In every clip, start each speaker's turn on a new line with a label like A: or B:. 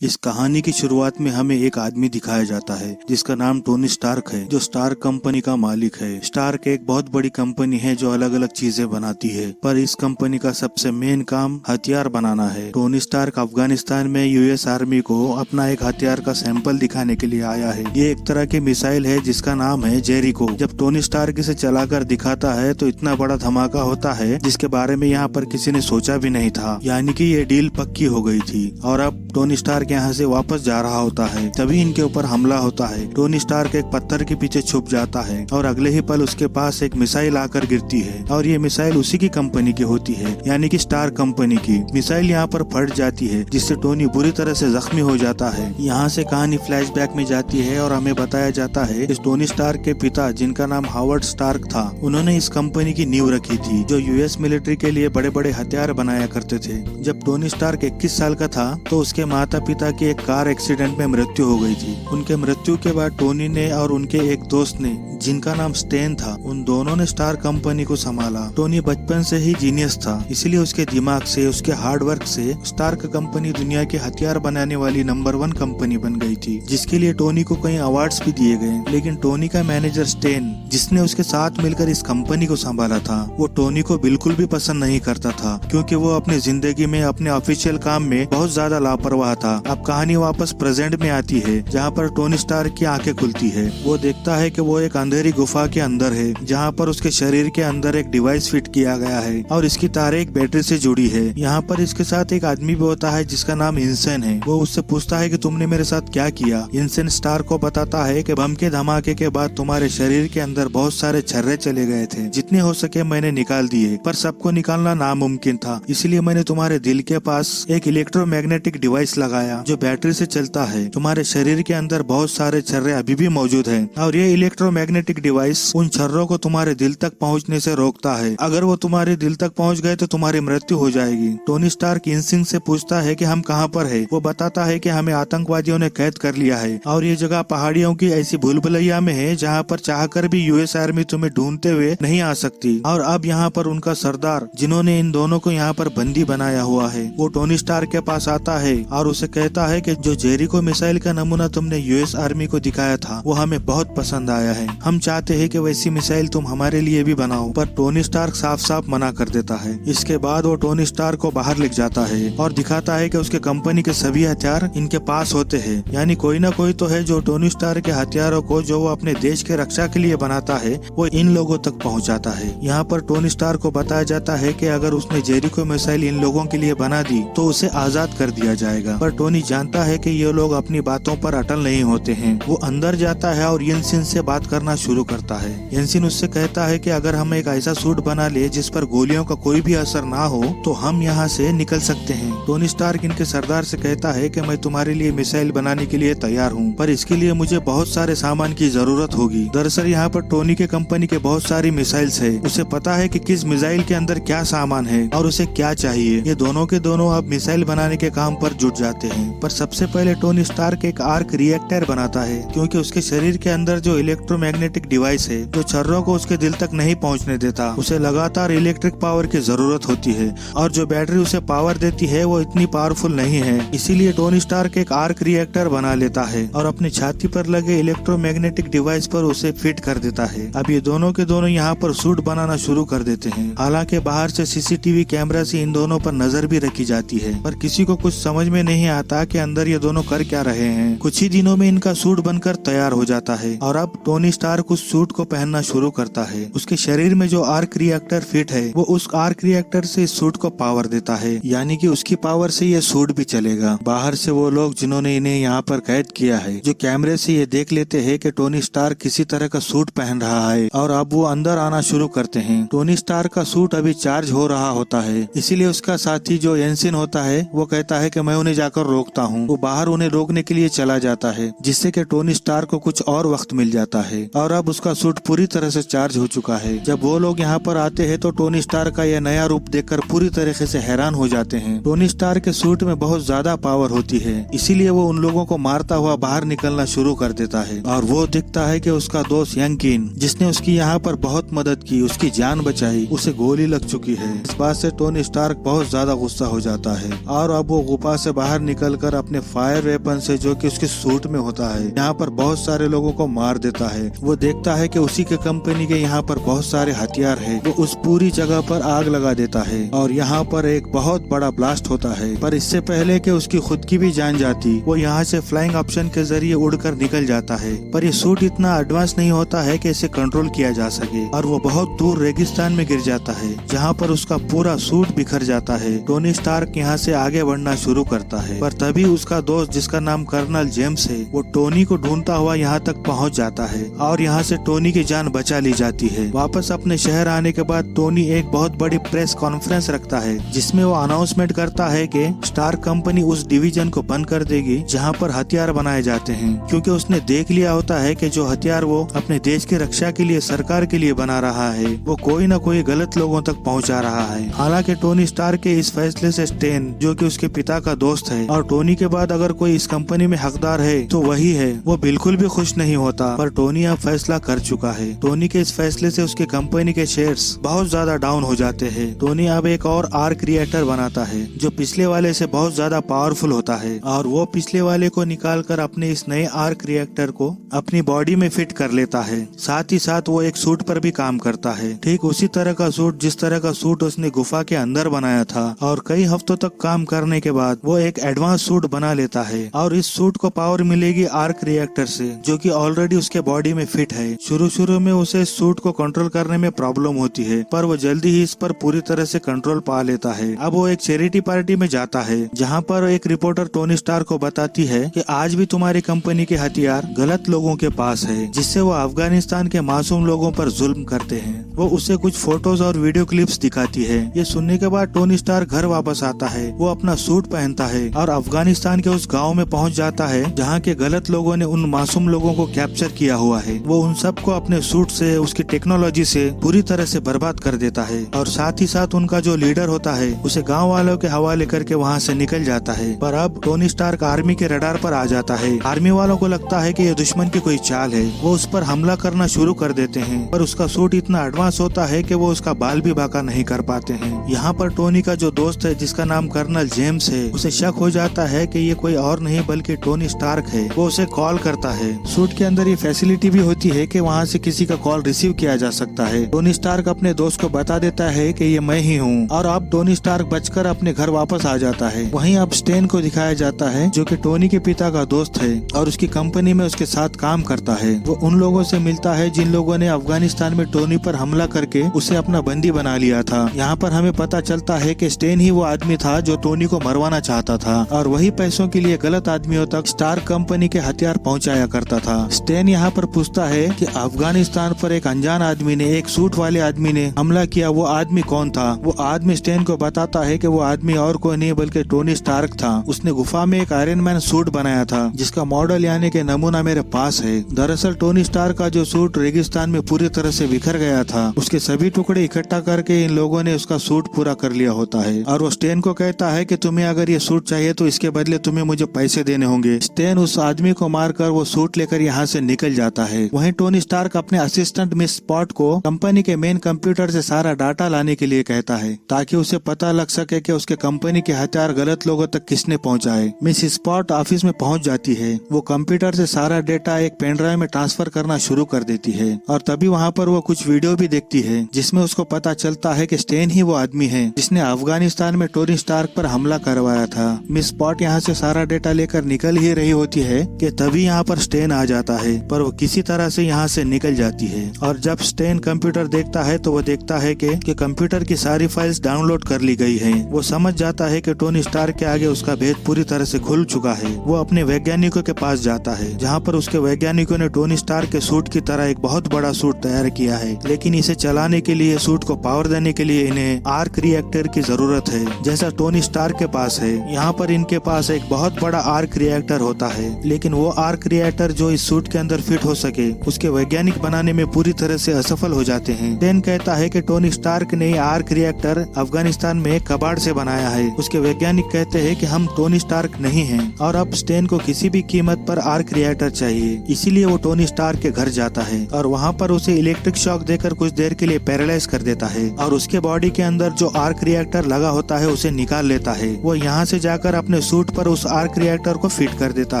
A: इस कहानी की शुरुआत में हमें एक आदमी दिखाया जाता है जिसका नाम टोनी स्टार्क है, जो स्टार्क कंपनी का मालिक है। स्टार्क एक बहुत बड़ी कंपनी है जो अलग अलग चीजें बनाती है, पर इस कंपनी का सबसे मेन काम हथियार बनाना है। टोनी स्टार्क अफगानिस्तान में यूएस आर्मी को अपना एक हथियार का सैंपल दिखाने के लिए आया है। ये एक तरह की मिसाइल है जिसका नाम है जेरिको। जब टोनी स्टार्क इसे चलाकर दिखाता है तो इतना बड़ा धमाका होता है जिसके बारे में यहाँ पर किसी ने सोचा भी नहीं था, यानी कि ये डील पक्की हो गई थी। और अब टोनी स्टार्क यहाँ से वापस जा रहा होता है, तभी इनके ऊपर हमला होता है। टोनी स्टार्क एक पत्थर के पीछे छुप जाता है और अगले ही पल उसके पास एक मिसाइल आकर गिरती है, और ये मिसाइल उसी की कंपनी की होती है, यानी कि स्टार कंपनी की। मिसाइल यहाँ पर फट जाती है जिससे टोनी बुरी तरह से जख्मी हो जाता है। यहाँ से कहानी फ्लैशबैक में जाती है और हमें बताया जाता है कि टोनी स्टार्क के पिता, जिनका नाम हावर्ड स्टार्क था, उन्होंने इस कंपनी की नींव रखी थी जो यूएस मिलिट्री के लिए बड़े बड़े हथियार बनाया करते थे। जब टोनी स्टार्क 21 साल का था तो उसके माता पिता की एक कार एक्सीडेंट में मृत्यु हो गई थी। उनके मृत्यु के बाद टोनी ने और उनके एक दोस्त ने, जिनका नाम स्टेन था, उन दोनों ने स्टार कंपनी को संभाला। टोनी बचपन से ही जीनियस था, इसलिए उसके दिमाग से, उसके हार्ड वर्क से स्टार्क कंपनी दुनिया के हथियार बनाने वाली नंबर 1 कंपनी बन गई थी, जिसके लिए टोनी को कई अवार्ड्स भी दिए गए। लेकिन टोनी का मैनेजर स्टेन, जिसने उसके साथ मिलकर इस कंपनी को संभाला था, वो टोनी को बिल्कुल भी पसंद नहीं करता था, क्योंकि वो अपनी जिंदगी में अपने ऑफिशियल काम में बहुत ज्यादा लापरवाह था। अब कहानी वापस प्रेजेंट में आती है, जहाँ पर टोनी स्टार्क की आंखें खुलती है। वो देखता है कि वो एक अंधेरी गुफा के अंदर है, जहाँ पर उसके शरीर के अंदर एक डिवाइस फिट किया गया है और इसकी तारें एक बैटरी से जुड़ी है। यहाँ पर इसके साथ एक आदमी भी होता है जिसका नाम इंसेन है। वो उससे पूछता है कि तुमने मेरे साथ क्या किया। इंसेन स्टार्क को बताता है कि बम के धमाके के बाद तुम्हारे शरीर के अंदर बहुत सारे छर्रे चले गए थे, जितने हो सके मैंने निकाल दिए, पर सबको निकालना नामुमकिन था, इसलिए मैंने तुम्हारे दिल के पास एक इलेक्ट्रोमैग्नेटिक डिवाइस लगाया जो बैटरी से चलता है। तुम्हारे शरीर के अंदर बहुत सारे छर्रे अभी भी मौजूद हैं, और ये इलेक्ट्रोमैग्नेटिक डिवाइस उन छर्रों को तुम्हारे दिल तक पहुंचने से रोकता है। अगर वो तुम्हारे दिल तक पहुंच गए तो तुम्हारी मृत्यु हो जाएगी। टोनी स्टार्क इंसिन से पूछता है कि हम कहां पर है। वो बताता है कि हमें आतंकवादियों ने कैद कर लिया है, और ये जगह पहाड़ियों की ऐसी भूलभुलैया में है जहाँ पर चाहकर भी यूएस आर्मी तुम्हें ढूंढते हुए नहीं आ सकती। और अब यहाँ पर उनका सरदार, जिन्होंने इन दोनों को यहाँ पर बंदी बनाया हुआ है, वो टोनी स्टार्क के पास आता है और उसे कहता है कि जो जेरिको मिसाइल का नमूना तुमने यूएस आर्मी को दिखाया था वो हमें बहुत पसंद आया है। हम चाहते हैं कि वैसी मिसाइल तुम हमारे लिए भी बनाओ। पर टोनी स्टार्क साफ साफ मना कर देता है। इसके बाद वो टोनी स्टार्क को बाहर ले जाता है और दिखाता है कि उसके कंपनी के सभी हथियार इनके पास होते हैं, यानी कोई ना कोई तो है जो टोनी स्टार्क के हथियारों को, जो वो अपने देश के रक्षा के लिए बनाता है, वो इन लोगों तक पहुँचाता है। यहाँ पर टोनी स्टार्क को बताया जाता है कि अगर उसने जेरिको मिसाइल इन लोगों के लिए बना दी तो उसे आजाद कर दिया जाएगा। पर टोनी जानता है कि ये लोग अपनी बातों पर अटल नहीं होते हैं। वो अंदर जाता है और येंसिन से बात करना शुरू करता है। येंसिन उससे कहता है कि अगर हम एक ऐसा सूट बना ले जिस पर गोलियों का कोई भी असर ना हो तो हम यहाँ से निकल सकते हैं। टोनी स्टार्क इनके सरदार से कहता है कि मैं तुम्हारे लिए मिसाइल बनाने के लिए तैयार हूँ, पर इसके लिए मुझे बहुत सारे सामान की जरूरत होगी। दरअसल यहाँ पर टोनी के कंपनी के बहुत सारी मिसाइल्स है। उसे पता है कि किस मिसाइल के अंदर क्या सामान है और उसे क्या चाहिए। ये दोनों के दोनों अब मिसाइल बनाने के काम पर जुट जाते हैं। पर सबसे पहले टोनी स्टार्क एक आर्क रिएक्टर बनाता है, क्योंकि उसके शरीर के अंदर जो इलेक्ट्रोमैग्नेटिक डिवाइस है जो छर्रों को उसके दिल तक नहीं पहुंचने देता, उसे लगातार इलेक्ट्रिक पावर की जरूरत होती है, और जो बैटरी उसे पावर देती है वो इतनी पावरफुल नहीं है। इसीलिए टोनी स्टार्क एक आर्क रिएक्टर बना लेता है और अपनी छाती पर लगे इलेक्ट्रोमैग्नेटिक डिवाइस पर उसे फिट कर देता है। अब ये दोनों के दोनों यहाँ पर सूट बनाना शुरू कर देते हैं। हालांकि बाहर से सीसीटीवी कैमरा से इन दोनों पर नजर भी रखी जाती है, पर किसी को कुछ समझ में नहीं आता कि अंदर ये दोनों कर क्या रहे हैं। कुछ ही दिनों में इनका सूट बनकर तैयार हो जाता है, और अब टोनी स्टार्क उस सूट को पहनना शुरू करता है। उसके शरीर में जो आर्क रिएक्टर फिट है वो उस आर्क रिएक्टर से इस सूट को पावर देता है, यानी कि उसकी पावर से ये सूट भी चलेगा। बाहर से वो लोग जिन्होंने इन्हें यहाँ पर कैद किया है, जो कैमरे से ये देख लेते हैं कि टोनी स्टार्क किसी तरह का सूट पहन रहा है, और अब वो अंदर आना शुरू करते हैं। टोनी स्टार्क का सूट अभी चार्ज हो रहा होता है, इसीलिए उसका साथी जो येंसिन होता है वो कहता है कि मैं उन्हें जाकर रोकता हूँ। वो बाहर उन्हें रोकने के लिए चला जाता है, जिससे कि टोनी स्टार्क को कुछ और वक्त मिल जाता है, और अब उसका सूट पूरी तरह से चार्ज हो चुका है। जब वो लोग यहाँ पर आते हैं तो टोनी स्टार्क का यह नया रूप देखकर पूरी तरीके से हैरान हो जाते हैं। टोनी स्टार्क के सूट में बहुत ज्यादा पावर होती है, इसीलिए वो उन लोगों को मारता हुआ बाहर निकलना शुरू कर देता है, और वो दिखता है कि उसका दोस्त यंकिन, जिसने उसकी यहाँ पर बहुत मदद की, उसकी जान बचाई, उसे गोली लग चुकी है। इस बात से टोनी स्टार्क बहुत ज्यादा गुस्सा हो जाता है, और अब वो गुफा से बाहर निकल निकलकर अपने फायर वेपन से, जो कि उसके सूट में होता है, यहाँ पर बहुत सारे लोगों को मार देता है। वो देखता है कि उसी के कंपनी के यहाँ पर बहुत सारे हथियार है। वो उस पूरी जगह पर आग लगा देता है और यहाँ पर एक बहुत बड़ा ब्लास्ट होता है। पर इससे पहले कि उसकी खुद की भी जान जाती, वो यहाँ से फ्लाइंग ऑप्शन के जरिए उड़कर निकल जाता है। पर ये सूट इतना एडवांस नहीं होता है कि इसे कंट्रोल किया जा सके और वो बहुत दूर रेगिस्तान में गिर जाता है, जहाँ पर उसका पूरा सूट बिखर जाता है। टोनी स्टार्क यहाँ से आगे बढ़ना शुरू करता है, पर तभी उसका दोस्त जिसका नाम कर्नल जेम्स है, वो टोनी को ढूंढता हुआ यहाँ तक पहुँच जाता है और यहाँ से टोनी की जान बचा ली जाती है। वापस अपने शहर आने के बाद टोनी एक बहुत बड़ी प्रेस कॉन्फ्रेंस रखता है, जिसमें वो अनाउंसमेंट करता है कि स्टार्क कंपनी उस डिवीजन को बंद कर देगी जहाँ पर हथियार बनाए जाते हैं, क्योंकि उसने देख लिया होता है कि जो हथियार वो अपने देश की रक्षा के लिए, सरकार के लिए बना रहा है, वो कोई न कोई गलत लोगों तक पहुँचा रहा है। हालांकि टोनी स्टार्क के इस फैसले से स्टेन, जो कि उसके पिता का दोस्त है और टोनी के बाद अगर कोई इस कंपनी में हकदार है तो वही है, वो बिल्कुल भी खुश नहीं होता। पर टोनी अब फैसला कर चुका है। टोनी के इस फैसले से उसके कंपनी के शेयर्स बहुत ज्यादा डाउन हो जाते हैं। टोनी अब एक और आर्क रिएक्टर बनाता है जो पिछले वाले से बहुत ज्यादा पावरफुल होता है और वो पिछले वाले को निकाल कर अपने इस नए आर्क रिएक्टर को अपनी बॉडी में फिट कर लेता है। साथ ही साथ वो एक सूट पर भी काम करता है, ठीक उसी तरह का सूट जिस तरह का सूट उसने गुफा के अंदर बनाया था। और कई हफ्तों तक काम करने के बाद वो एक एडवांस सूट बना लेता है और इस सूट को पावर मिलेगी आर्क रिएक्टर से, जो कि ऑलरेडी उसके बॉडी में फिट है। शुरू में उसे इस सूट को कंट्रोल करने में प्रॉब्लम होती है, पर वो जल्दी ही इस पर पूरी तरह से कंट्रोल पा लेता है। अब वो एक चैरिटी पार्टी में जाता है, जहाँ पर एक रिपोर्टर टोनी स्टार्क को बताती है कि आज भी तुम्हारी कंपनी के हथियार गलत लोगों के पास है, जिससे वो अफगानिस्तान के मासूम लोगों पर जुल्म करते हैं। वो उसे कुछ फोटोज और वीडियो क्लिप्स दिखाती है। ये सुनने के बाद टोनी स्टार्क घर वापस आता है। वो अपना सूट पहनता है और अफगानिस्तान के उस गाँव में पहुँच जाता है जहाँ के गलत लोगों ने उन मासूम लोगों को कैप्चर किया हुआ है। वो उन सबको अपने सूट से, उसकी टेक्नोलॉजी से पूरी तरह से बर्बाद कर देता है और साथ ही साथ उनका जो लीडर होता है उसे गांव वालों के हवाले करके वहां से निकल जाता है। पर अब टोनी स्टार्क आर्मी के रडार पर आ जाता है। आर्मी वालों को लगता है कि ये दुश्मन की कोई चाल है। वो उस पर हमला करना शुरू कर देते हैं, पर उसका सूट इतना एडवांस होता है कि वो उसका बाल भी बाका नहीं कर पाते हैं। यहाँ पर टोनी का जो दोस्त है जिसका नाम कर्नल जेम्स है, उसे शक हो जाता है कि ये कोई और नहीं बल्कि टोनी स्टार्क है। वो उसे कॉल करता है। सूट के अंदर ये फैसिलिटी भी होती है कि वहाँ से किसी का कॉल रिसीव किया जा सकता है। टोनी स्टार्क अपने दोस्त को बता देता है कि ये मैं ही हूँ और अब टोनी स्टार्क बचकर अपने घर वापस आ जाता है। वहीं अब स्टेन को दिखाया जाता है, जो कि टोनी के पिता का दोस्त है और उसकी कंपनी में उसके साथ काम करता है। वो उन लोगों से मिलता है जिन लोगों ने अफगानिस्तान में टोनी पर हमला करके उसे अपना बंदी बना लिया था। यहाँ पर हमें पता चलता है कि स्टेन ही वो आदमी था जो टोनी को मरवाना चाहता था और वही पैसों के लिए गलत आदमियों तक स्टार्क कंपनी के हथियार पहुँचाया करता था। स्टेन यहाँ पर पूछता है कि अफगानिस्तान पर एक अनजान आदमी ने, एक सूट वाले आदमी ने हमला किया, वो आदमी कौन था। वो आदमी स्टेन को बताता है कि वो आदमी और कोई नहीं बल्कि टोनी स्टार्क था। उसने गुफा में एक आयरन मैन सूट बनाया था जिसका मॉडल यानी कि नमूना मेरे पास है। दरअसल टोनी स्टार्क का जो सूट रेगिस्तान में पूरी तरह से बिखर गया था, उसके सभी टुकड़े इकट्ठा करके इन लोगों ने उसका सूट पूरा कर लिया होता है और वो स्टेन को कहता है कि तुम्हें अगर ये सूट चाहिए तो इसके बदले तुम्हें मुझे पैसे देने होंगे। स्टेन उस आदमी को मारकर वो सूट लेकर यहाँ से निकल जाता है। वहीं टोनी स्टार्क अपने असिस्टेंट मिस स्पॉट को कंपनी के मेन कंप्यूटर से सारा डाटा लाने के लिए कहता है ताकि उसे पता लग सके कि उसके कंपनी के हथियार गलत लोगों तक किसने पहुंचाए। मिस स्पॉट ऑफिस में पहुंच जाती है। वो कंप्यूटर से सारा डेटा एक पेन ड्राइव में ट्रांसफर करना शुरू कर देती है और तभी वहाँ पर वो कुछ वीडियो भी देखती है जिसमें उसको पता चलता है कि स्टेन ही वो आदमी है जिसने अफगानिस्तान में टोनी स्टार्क पर हमला करवाया था। मिस स्पॉट यहाँ से सारा डेटा लेकर निकल ही रही होती है कि तभी यहाँ पर स्टेन आ जाता है, पर वो किसी तरह से यहाँ से निकल जाती है। और जब स्टेन कंप्यूटर देखता है तो वो देखता है कि कंप्यूटर की सारी फाइल्स डाउनलोड कर ली गई हैं। वो समझ जाता है कि टोनी स्टार्क के आगे उसका भेद पूरी तरह से खुल चुका है। वो अपने वैज्ञानिकों के पास जाता है जहाँ पर उसके वैज्ञानिकों ने टोनी स्टार्क के सूट की तरह एक बहुत बड़ा सूट तैयार किया है, लेकिन इसे चलाने के लिए, सूट को पावर देने के लिए इन्हें आर्क रिएक्टर की जरूरत है जैसा टोनी स्टार्क के पास है। यहाँ पर इनके पास एक बहुत बड़ा आर्क रिएक्टर होता है, लेकिन वो आर्क रिएक्टर जो इस सूट के अंदर फिट हो सके उसके वैज्ञानिक बनाने में पूरी तरह से असफल हो जाते हैं। स्टेन कहता है कि टोनी स्टार्क ने आर्क रिएक्टर अफगानिस्तान में कबाड़ से बनाया है। उसके वैज्ञानिक कहते हैं कि हम टोनी स्टार्क नहीं हैं और अब स्टेन को किसी भी कीमत पर आर्क रिएक्टर चाहिए। इसीलिए वो टोनी स्टार्क के घर जाता है और वहाँ पर उसे इलेक्ट्रिक शॉक देकर कुछ देर के लिए पैरालाइज कर देता है और उसके बॉडी के अंदर जो आर्क रिएक्टर लगा होता है उसे निकाल लेता है। वो यहाँ से जाकर अपने अपने सूट पर उस आर्क रिएक्टर को फिट कर देता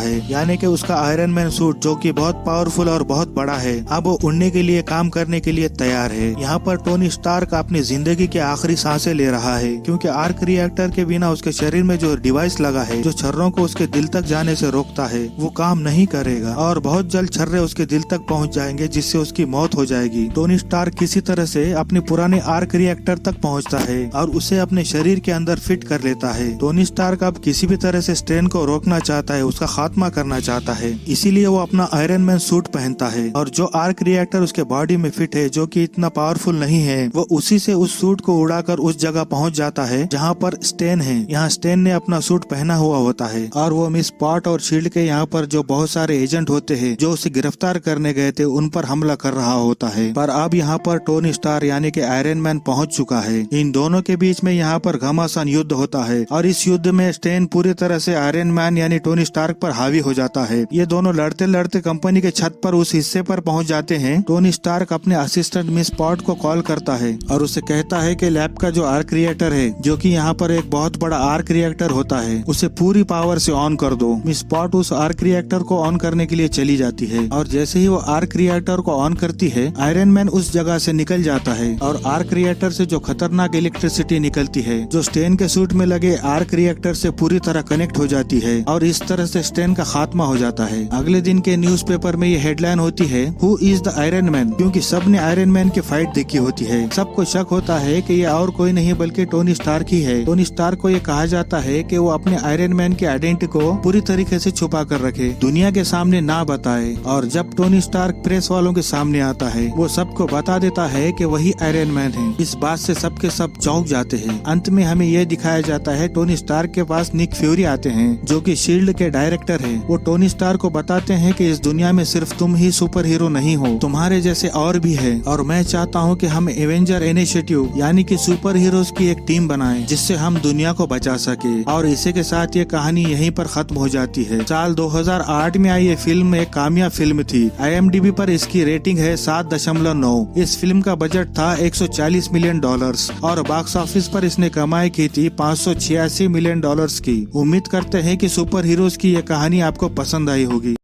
A: है, यानी कि उसका आयरन मैन सूट जो कि बहुत पावरफुल और बहुत बड़ा है, अब वो उड़ने के लिए काम करने के लिए तैयार है। यहाँ पर टोनी स्टार्क अपनी जिंदगी के आखिरी सांसें ले रहा है, क्योंकि आर्क रिएक्टर के बिना उसके शरीर में जो डिवाइस लगा है जो छर्रों को उसके दिल तक जाने से रोकता है वो काम नहीं करेगा और बहुत जल्द छर्रे उसके दिल तक पहुँच जाएंगे, जिससे उसकी मौत हो जाएगी। टोनी स्टार्क किसी तरह से अपने पुराने आर्क रिएक्टर तक पहुँचता है और उसे अपने शरीर के अंदर फिट कर लेता है। टोनी स्टार्क अब किसी भी तरह से स्ट्रेन को रोकना चाहता है, उसका खात्मा करना चाहता है, इसीलिए वो अपना आयरन मैन सूट पहनता है और जो आर्क रिएक्टर उसके बॉडी में फिट है जो कि इतना पावरफुल नहीं है, वो उसी से उस सूट को उड़ाकर उस जगह पहुंच जाता है जहां पर स्टेन है। यहाँ स्टेन ने अपना सूट पहना हुआ होता है और वो मिस स्पॉट और शील्ड के यहाँ पर जो बहुत सारे एजेंट होते हैं जो उसे गिरफ्तार करने गए थे उन पर हमला कर रहा होता है। पर अब यहाँ पर टोनी स्टार यानी कि आयरन मैन पहुंच चुका है। इन दोनों के बीच में यहाँ पर घमासान युद्ध होता है और इस युद्ध में स्टेन पूरी तरह से आयरन मैन यानी टोनी स्टार्क पर हावी हो जाता है। ये दोनों लड़ते लड़ते कंपनी के छत पर उस हिस्से पर पहुंच जाते हैं। टोनी स्टार्क अपने असिस्टेंट मिस स्पॉट को कॉल करता है और उसे कहता है कि लैब का जो आर्क रिएक्टर है जो कि यहाँ पर एक बहुत बड़ा आर्क रिएक्टर होता है उसे पूरी पावर से ऑन कर दो। मिस स्पॉट उस आर्क रिएक्टर को ऑन करने के लिए चली जाती है और जैसे ही वो आर्क रिएक्टर को ऑन करती है आयरन मैन उस जगह से निकल जाता है और आर्क रिएक्टर से जो खतरनाक इलेक्ट्रिसिटी निकलती है जो स्टेन के सूट में लगे आर्क रिएक्टर से पूरी तरह कनेक्ट हो जाती है और इस तरह से स्टेन का खात्मा हो जाता है। अगले दिन के न्यूज़पेपर में ये हेडलाइन होती है who is the iron man, क्योंकि सब ने आयरन मैन की फाइट देखी होती है। सबको शक होता है कि ये और कोई नहीं बल्कि टोनी स्टार्क ही है। टोनी स्टार्क को ये कहा जाता है कि वो अपने आयरन मैन के आइडेंटिटी को पूरी तरीके से छुपा कर रखे, दुनिया के सामने ना बताए, और जब टोनी स्टार्क प्रेस वालों के सामने आता है वो सबको बता देता है कि वही आयरन मैन है। इस बात से सबके सब चौंक जाते हैं। अंत में हमें यह दिखाया जाता है टोनी स्टार्क के पास निक फ्यूरी आते हैं जो कि शील्ड के डायरेक्टर है। वो टोनी स्टार्क को बताते हैं कि इस दुनिया में सिर्फ तुम ही सुपर हीरो नहीं हो, तुम्हारे जैसे और भी है और मैं चाहता हूँ कि हम एवेंजर इनिशिएटिव यानी कि सुपर हीरोज की एक टीम बनाएं जिससे हम दुनिया को बचा सके। और इसी के साथ ये कहानी यहीं पर खत्म हो जाती है। साल 2008 में आई ये फिल्म एक कामयाब फिल्म थी। IMDb पर इसकी रेटिंग है 7.9। इस फिल्म का बजट था $140 मिलियन और बॉक्स ऑफिस पर इसने कमाई की थी $586 मिलियन की। उम्मीद करते हैं कि सुपर हीरोज की ये कहानी आपको पसंद आई होगी।